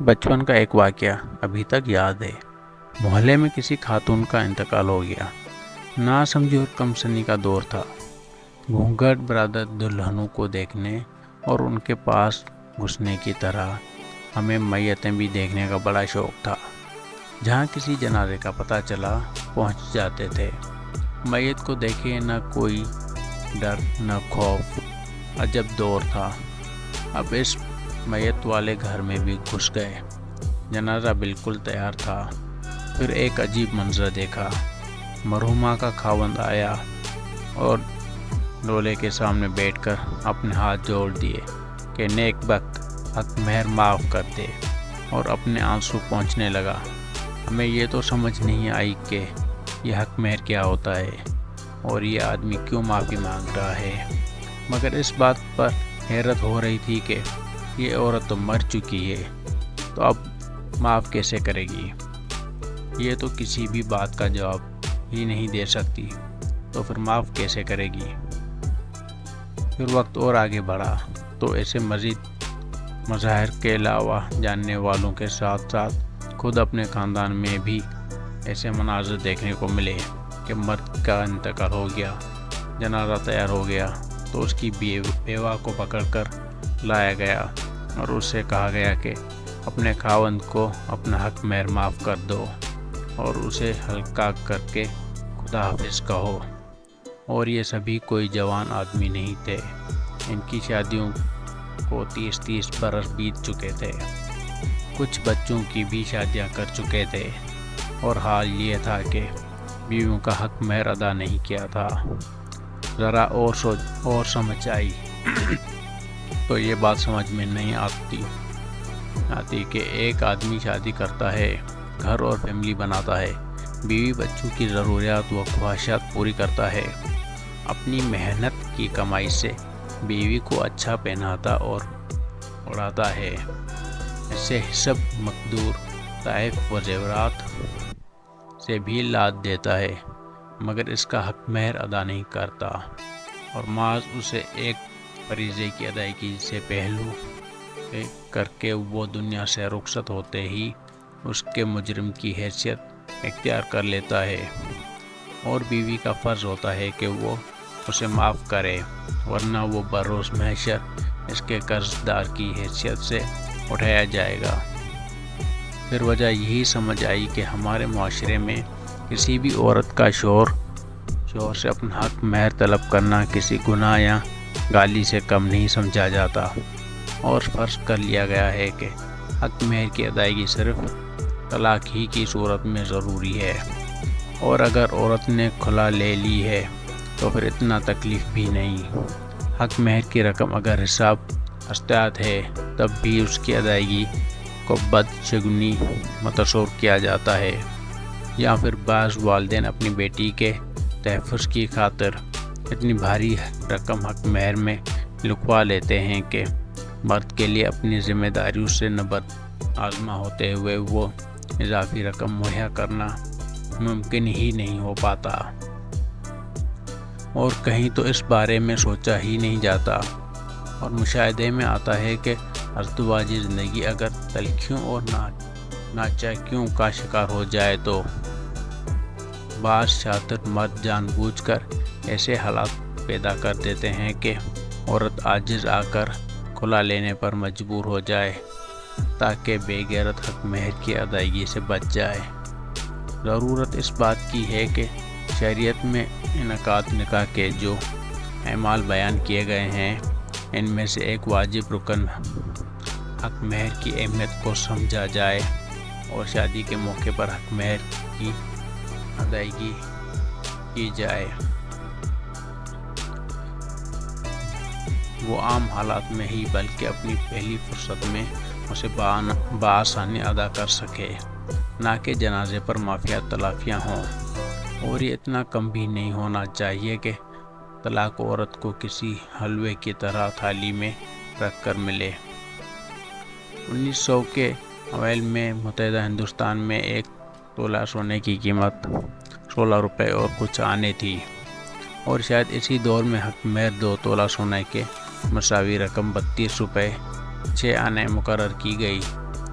بچپن کا ایک واقعہ ابھی تک یاد ہے۔ محلے میں کسی خاتون کا انتقال ہو گیا۔ نا سمجھی اور کم سنی کا دور تھا۔ گھونگھٹ برادر دلہنوں کو دیکھنے اور ان کے پاس گھسنے کی طرح ہمیں میتیں بھی دیکھنے کا بڑا شوق تھا۔ جہاں کسی جنازے کا پتہ چلا پہنچ جاتے تھے۔ میت کو دیکھے نہ کوئی ڈر نہ خوف، عجب دور تھا۔ اب اس میت والے گھر میں بھی گھس گئے۔ جنازہ بالکل تیار تھا۔ پھر ایک عجیب منظر دیکھا۔ مرحومہ کا خاوند آیا اور ڈولے کے سامنے بیٹھ کر اپنے ہاتھ جوڑ دیے کہ نیک بخت، حق مہر معاف کر دے، اور اپنے آنسو پہنچنے لگا۔ ہمیں یہ تو سمجھ نہیں آئی کہ یہ حق مہر کیا ہوتا ہے اور یہ آدمی کیوں معافی مانگ رہا ہے، مگر اس بات پر حیرت ہو رہی تھی کہ یہ عورت تو مر چکی ہے، تو اب معاف کیسے کرے گی؟ یہ تو کسی بھی بات کا جواب ہی نہیں دے سکتی، تو پھر معاف کیسے کرے گی؟ پھر وقت اور آگے بڑھا تو ایسے مزید مظاہر کے علاوہ جاننے والوں کے ساتھ ساتھ خود اپنے خاندان میں بھی ایسے مناظر دیکھنے کو ملے کہ مرد کا انتقال ہو گیا، جنازہ تیار ہو گیا تو اس کی بیوہ کو پکڑ کر لایا گیا اور اس سے کہا گیا کہ اپنے خاوند کو اپنا حق مہر معاف کر دو اور اسے ہلکا کر کے خدا حافظ کہو۔ اور یہ سبھی کوئی جوان آدمی نہیں تھے۔ ان کی شادیوں کو 30 برس بیت چکے تھے۔ کچھ بچوں کی بھی شادیاں کر چکے تھے، اور حال یہ تھا کہ بیویوں کا حق مہر ادا نہیں کیا تھا۔ ذرا اور سمجھ آئی تو یہ بات سمجھ میں نہیں آتی کہ ایک آدمی شادی کرتا ہے، گھر اور فیملی بناتا ہے، بیوی بچوں کی ضروریات و خواہشات پوری کرتا ہے، اپنی محنت کی کمائی سے بیوی کو اچھا پہناتا اور اڑاتا ہے، اسے حسب مقدور تحائف و زیورات سے بھی لاد دیتا ہے، مگر اس کا حق مہر ادا نہیں کرتا، اور محض اسے ایک فریضے کی ادائیگی سے پہلو کر کے وہ دنیا سے رخصت ہوتے ہی اس کے مجرم کی حیثیت اختیار کر لیتا ہے، اور بیوی کا فرض ہوتا ہے کہ وہ اسے معاف کرے، ورنہ وہ بروز محشر اس کے قرض دار کی حیثیت سے اٹھایا جائے گا۔ پھر وجہ یہی سمجھ آئی کہ ہمارے معاشرے میں کسی بھی عورت کا شوہر سے اپنا حق مہر طلب کرنا کسی گناہ یا گالی سے کم نہیں سمجھا جاتا، اور فرض کر لیا گیا ہے کہ حق مہر کی ادائیگی صرف طلاق ہی کی صورت میں ضروری ہے، اور اگر عورت نے خلا لے لی ہے تو پھر اتنا تکلیف بھی نہیں۔ حق مہر کی رقم اگر حساب استعاد ہے تب بھی اس کی ادائیگی کو بدشگونی متصور کیا جاتا ہے، یا پھر بعض والدین اپنی بیٹی کے تحفظ کی خاطر اتنی بھاری رقم حق مہر میں لکھوا لیتے ہیں کہ مرد کے لیے اپنی ذمہ داریوں سے نبرد آزما ہوتے ہوئے وہ اضافی رقم مہیا کرنا ممکن ہی نہیں ہو پاتا، اور کہیں تو اس بارے میں سوچا ہی نہیں جاتا، اور مشاہدے میں آتا ہے کہ ازدواجی زندگی اگر تلخیوں اور ناچاکیوں کا شکار ہو جائے تو بعض شاطر مرد جان بوجھ کر ایسے حالات پیدا کر دیتے ہیں کہ عورت عاجز آ کر خلا لینے پر مجبور ہو جائے تاکہ بے غیرت حق مہر کی ادائیگی سے بچ جائے۔ ضرورت اس بات کی ہے کہ شریعت میں انعقاد نکاح کے جو اعمال بیان کیے گئے ہیں ان میں سے ایک واجب رکن حق مہر کی اہمیت کو سمجھا جائے، اور شادی کے موقع پر حق مہر کی ادائیگی کی جائے۔ وہ عام حالات میں ہی بلکہ اپنی پہلی فرصت میں اسے بآسانی ادا کر سکے، نہ کہ جنازے پر معافیات تلافیاں ہوں۔ اور یہ اتنا کم بھی نہیں ہونا چاہیے کہ طلاق عورت کو کسی حلوے کی طرح تھالی میں رکھ کر ملے۔ 1900 کے اوائل میں متحدہ ہندوستان میں ایک تولہ سونے کی قیمت 16 روپے اور کچھ آنے تھی، اور شاید اسی دور میں حق مہر 2 تولہ سونے کے مساوی رقم 32 روپے 6 آنے مقرر کی گئی،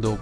2